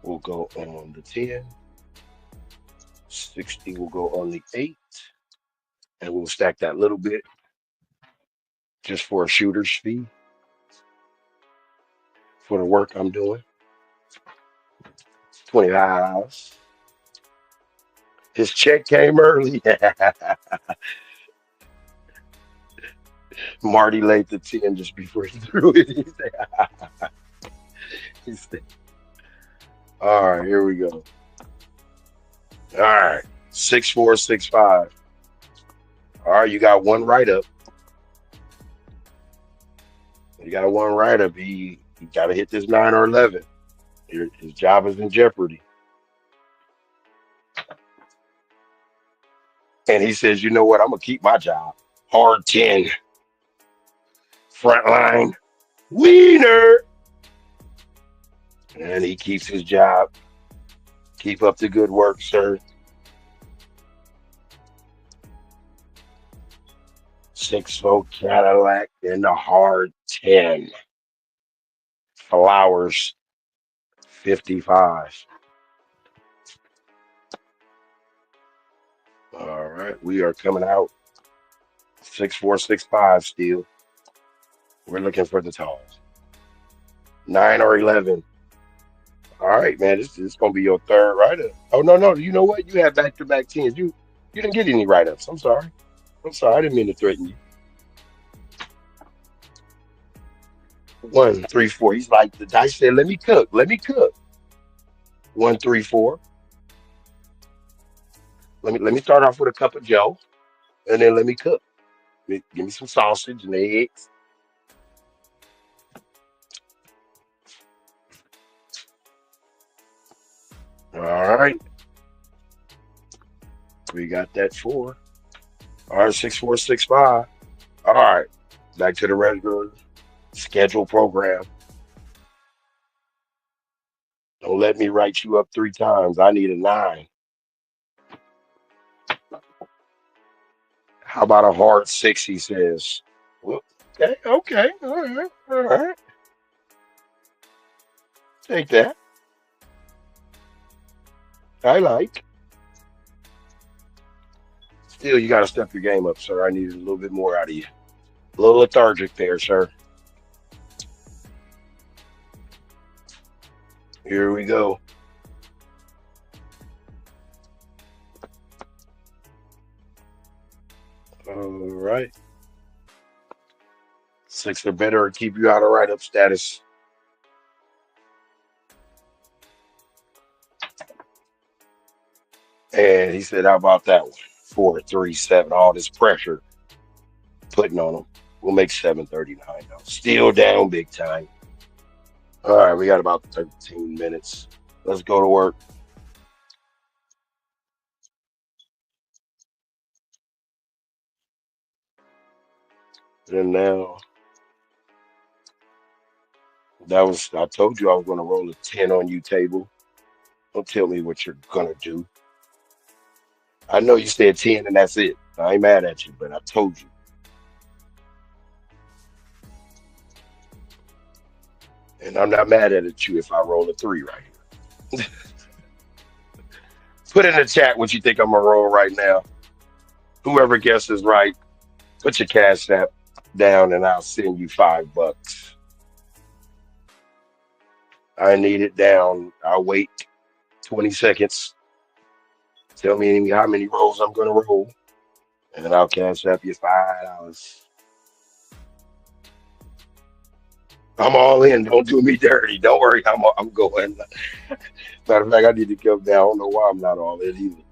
will go on the 10. 60 will go on the 8. And we'll stack that little bit just for a shooter's fee for the work I'm doing. 25. His check came early. Marty laid the 10 just before he threw it. He said, all right, here we go. All right. 6, 4, 6, 5. All right, you got one write up. You got one write up. He got to hit this 9 or 11. His job is in jeopardy. And he says, you know what? I'm going to keep my job. Hard 10. Front line. Wiener. And he keeps his job. Keep up the good work, sir. 6-4 Cadillac and the hard 10. Flowers 55. All right, we are coming out 6, 4, 6, 5 still. We're looking for the talls. 9 or 11. All right, man, this is gonna be your third write-up. Oh no, you know what? You had back-to-back tens. You didn't get any write-ups. I'm sorry. I'm sorry. I didn't mean to threaten you. 1, 3, 4. He's like the dice said, let me cook. Let me cook. 1, 3, 4. Let me start off with a cup of Joe, and then let me cook. Give me some sausage and eggs. All right, we got that 4. All right, 6, 4, 6, 5. All right, back to the regular schedule program. Don't let me write you up 3 times. I need a 9. How about a hard 6? He says. Well, okay, okay, all right. Take that. I like. Still, you got to step your game up, sir. I need a little bit more out of you. A little lethargic there, sir. Here we go. All right. 6 or better or keep you out of write-up status. And he said, how about that one? 4, 3, 7. All this pressure putting on him. We'll make 739 though. Still down big time. All right, we got about 13 minutes. Let's go to work. And now I told you I was gonna roll a 10 on you table. Don't tell me what you're gonna do. I know you said 10 and that's it. I ain't mad at you, but I told you. And I'm not mad at you if I roll a 3 right here. Put in the chat what you think I'm gonna roll right now. Whoever guesses right, put your cash app down and I'll send you $5. I need it down. I'll wait 20 seconds. Tell me how many rolls I'm gonna roll, and then I'll cash app you $5. I'm all in. Don't do me dirty. Don't worry. I'm going. Matter of fact, I need to come down. I don't know why I'm not all in either.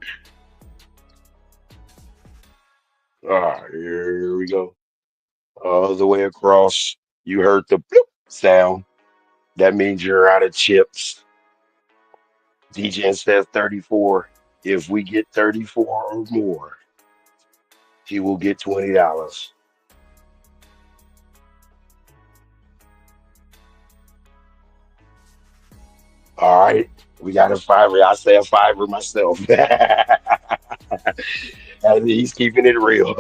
All right, here we go. All the way across. You heard the bloop sound. That means you're out of chips. DJ says 34. If we get 34 or more, he will get $20. All right. We got a fiver. I say a fiver myself. And he's keeping it real.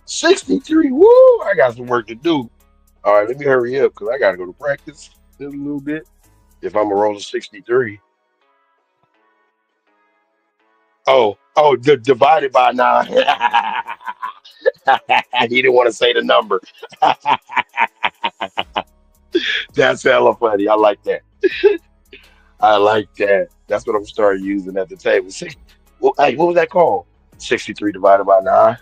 63. Woo! I got some work to do. All right, let me hurry up because I got to go to practice in a little bit. If I'm a roll of 63. Divided by 9. He didn't want to say the number. That's hella funny. I like that. I like that. That's what I'm starting using at the table. Well, hey, what was that called? 63 divided by 9.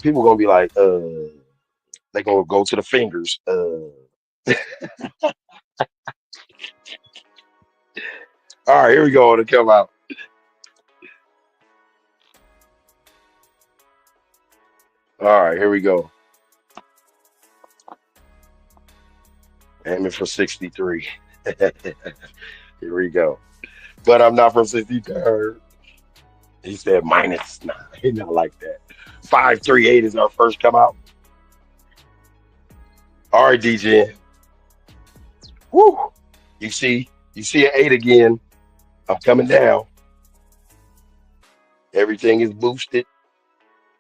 People gonna be like, they gonna go to the fingers. All right, here we go to come out. All right, here we go. Aiming for 63. Here we go. But I'm not from 63rd. He said minus 9. He not like that. 538 is our first come out. All right, DJ. Woo! You see an 8 again. I'm coming down. Everything is boosted.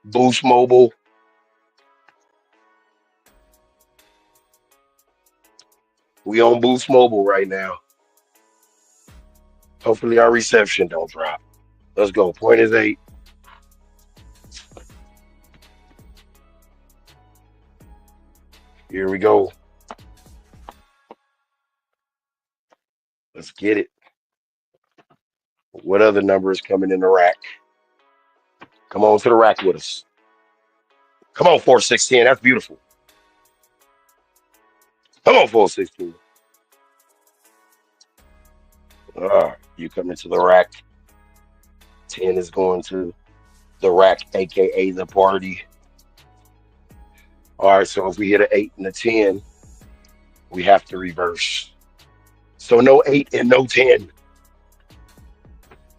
Boost mobile. We on Boost Mobile right now. Hopefully our reception don't drop. Let's go. Point is 8. Here we go. Let's get it. What other number is coming in the rack? Come on to the rack with us. Come on, 416. That's beautiful. Come on, 416. You come into the rack. 10 is going to the rack, aka the party. All right, so if we hit an 8 and a 10, we have to reverse. So no 8 and no 10.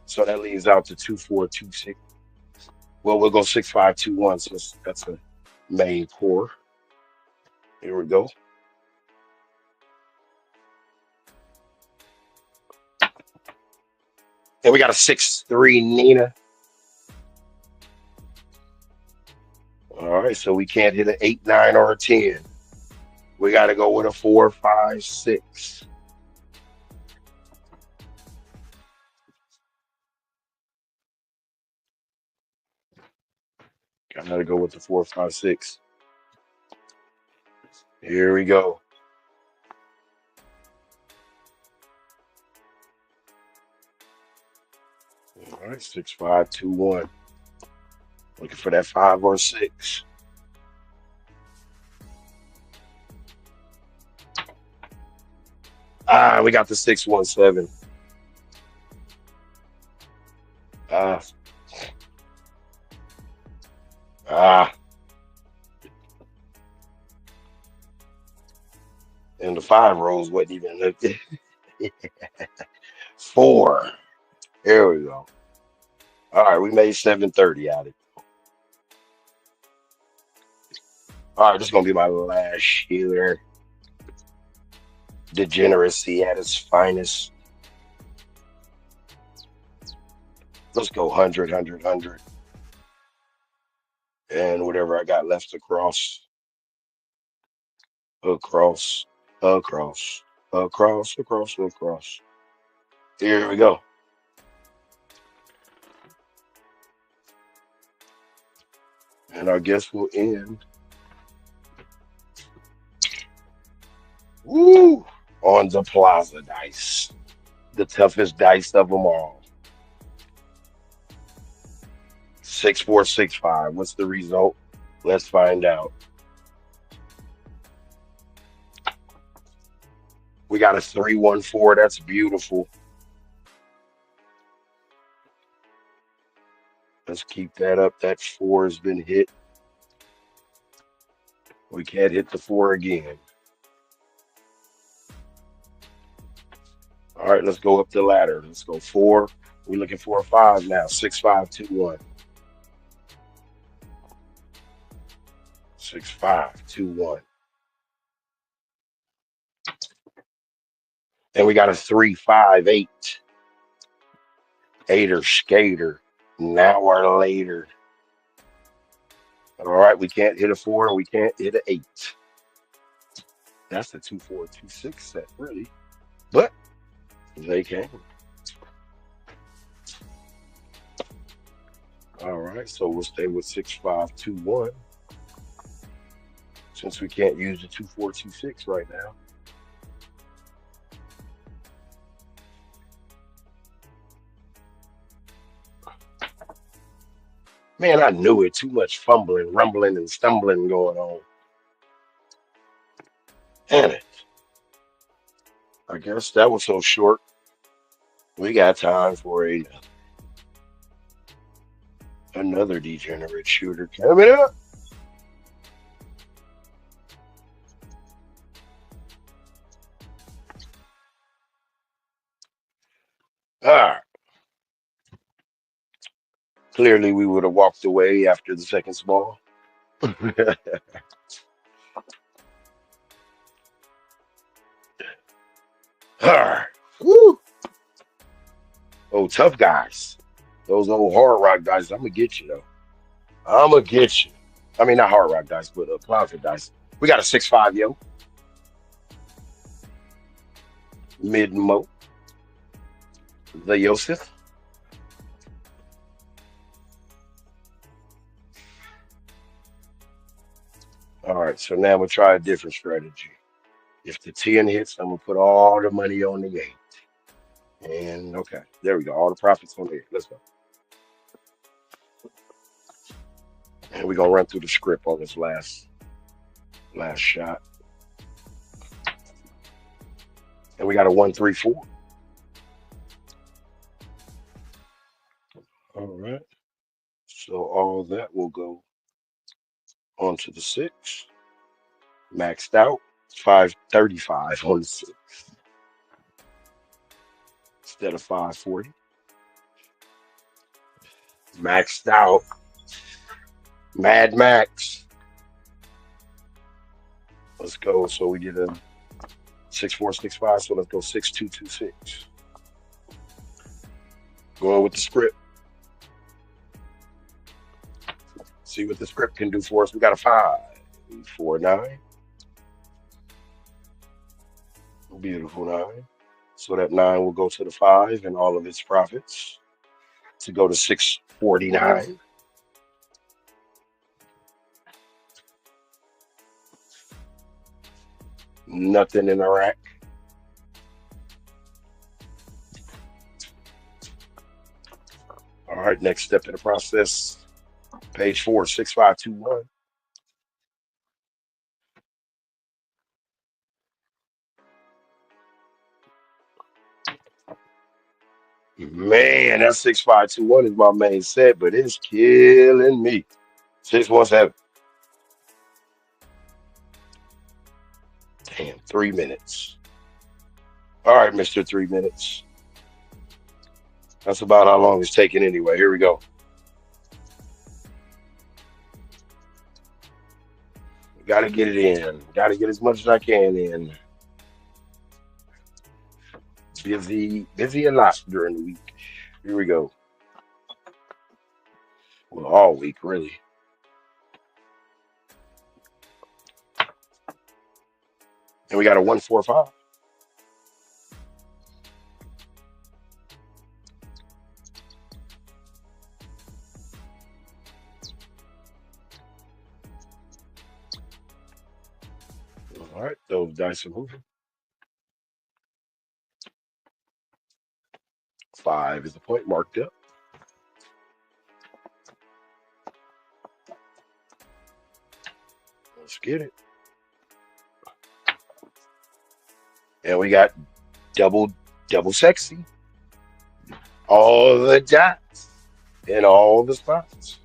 So that leaves out to 2426. Well, we'll go 6521. So that's a main core. Here we go. And we got a 6-3 Nina. All right, so we can't hit an 8, 9, or a 10. We got to go with a 4, 5, 6. I gotta go with the 4, 5, 6. Here we go. All right, 6, 5, 2, 1. Looking for that 5 or 6. We got the 617. Ah. And the 5 rolls wasn't even looked at. 4. Here we go. All right, we made 730 out of it. All right, this is gonna be my last shooter. Degeneracy at its finest. Let's go 100, 100, 100. And whatever I got left across. Across. Across, across, across. Here we go. And our guess will end. Woo! On the Plaza dice. The toughest dice of them all. 6465. What's the result? Let's find out. We got a 314. That's beautiful. Let's keep that up. That 4 has been hit. We can't hit the 4 again. All right, let's go up the ladder. Let's go 4. We're looking for a 5 now. 6521. 6521. And we got a 358. Aider skater. Now or later. All right, we can't hit a 4 and we can't hit an 8. That's the 2426 set, really. But they can. All right, so we'll stay with 6521 since we can't use the 2426 right now. Man, I knew it. Too much fumbling, rumbling, and stumbling going on. Damn it. I guess that was so short. We got time for another degenerate shooter coming up. All right. Clearly, we would have walked away after the second small. All right. Woo. Oh, tough guys. Those old hard rock dice. I'm going to get you, though. I'm going to get you. I mean, not hard rock dice, but Plaza dice. We got a 6-5, yo. Mid-mo. The Yosef. All right, so now we'll try a different strategy. If the 10 hits, I'm going to put all the money on the 8. And okay, there we go. All the profits on there. Let's go. And we're going to run through the script on this last shot. And we got a 1-3-4. All right. So all that will go onto the 6. Maxed out. 535 on the 6. Instead of 540. Maxed out. Mad Max. Let's go. So we get a 6465. So let's go 6226. Going with the script. See what the script can do for us. We got a 5, 4, 9. Beautiful 9. So that 9 will go to the 5 and all of its profits to go to 649. Nothing in the rack. All right, next step in the process. Page 4, 6521. Man, that 6521 is my main set, but it's killing me. 617. Damn, 3 minutes. All right, Mr. 3 minutes. That's about how long it's taking anyway. Here we go. Got to get it in. Got to get as much as I can in. Busy a lot during the week. Here we go. Well, all week, really. And we got a 145. Those dice are moving. 5 is the point marked up. Let's get it. And we got double sexy. All the dots in all the spots.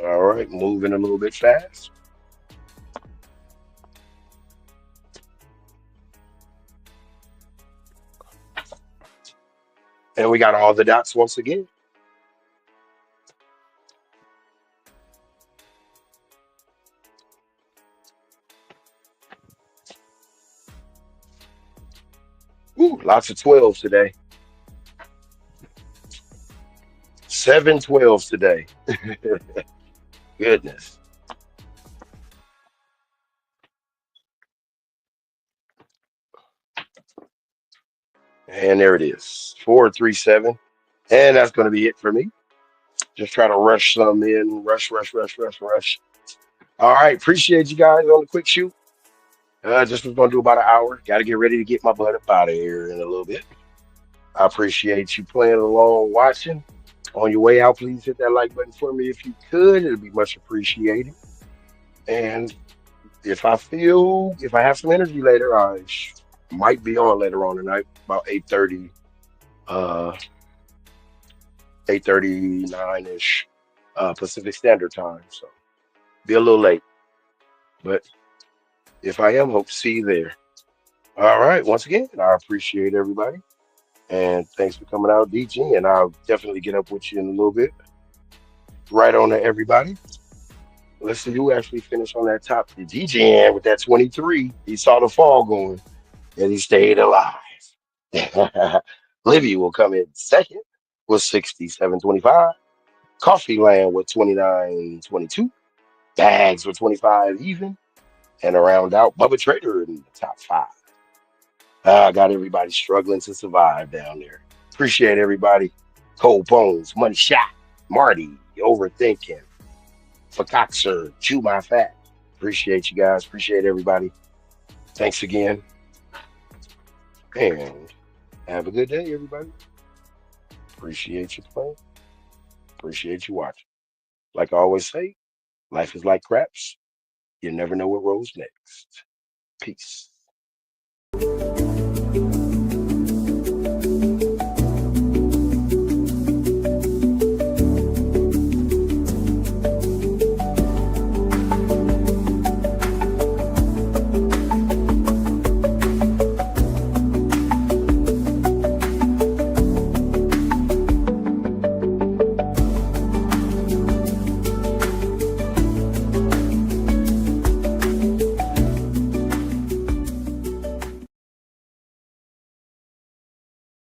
All right, moving a little bit fast. And we got all the dots once again. Ooh, lots of 12s today. 7 12s today. Goodness. And there it is. 437. And that's going to be it for me. Just try to rush some in. Rush. All right. Appreciate you guys on the quick shoot. Just was going to do about an hour. Got to get ready to get my butt up out of here in a little bit. I appreciate you playing along, watching. On your way out, please hit that like button for me if you could. It'd be much appreciated. And if I have some energy later, I might be on later on tonight, about 8:30, 8:39-ish Pacific Standard Time. So be a little late. But if I am, hope to see you there. All right. Once again, I appreciate everybody. And thanks for coming out, DG. And I'll definitely get up with you in a little bit. Right on to everybody. Let's see who actually finished on that top. The DJ with that 23. He saw the fall going and he stayed alive. Livy will come in second with 67.25. Coffee Land with 29.22. Bags with 25 even. And around out, Bubba Trader in the top 5. I got everybody struggling to survive down there. Appreciate everybody. Cold Bones, Money Shot, Marty, Overthinking, Facoxer, Chew My Fat. Appreciate you guys. Appreciate everybody. Thanks again. And have a good day, everybody. Appreciate you playing. Appreciate you watching. Like I always say, life is like craps. You never know what rolls next. Peace.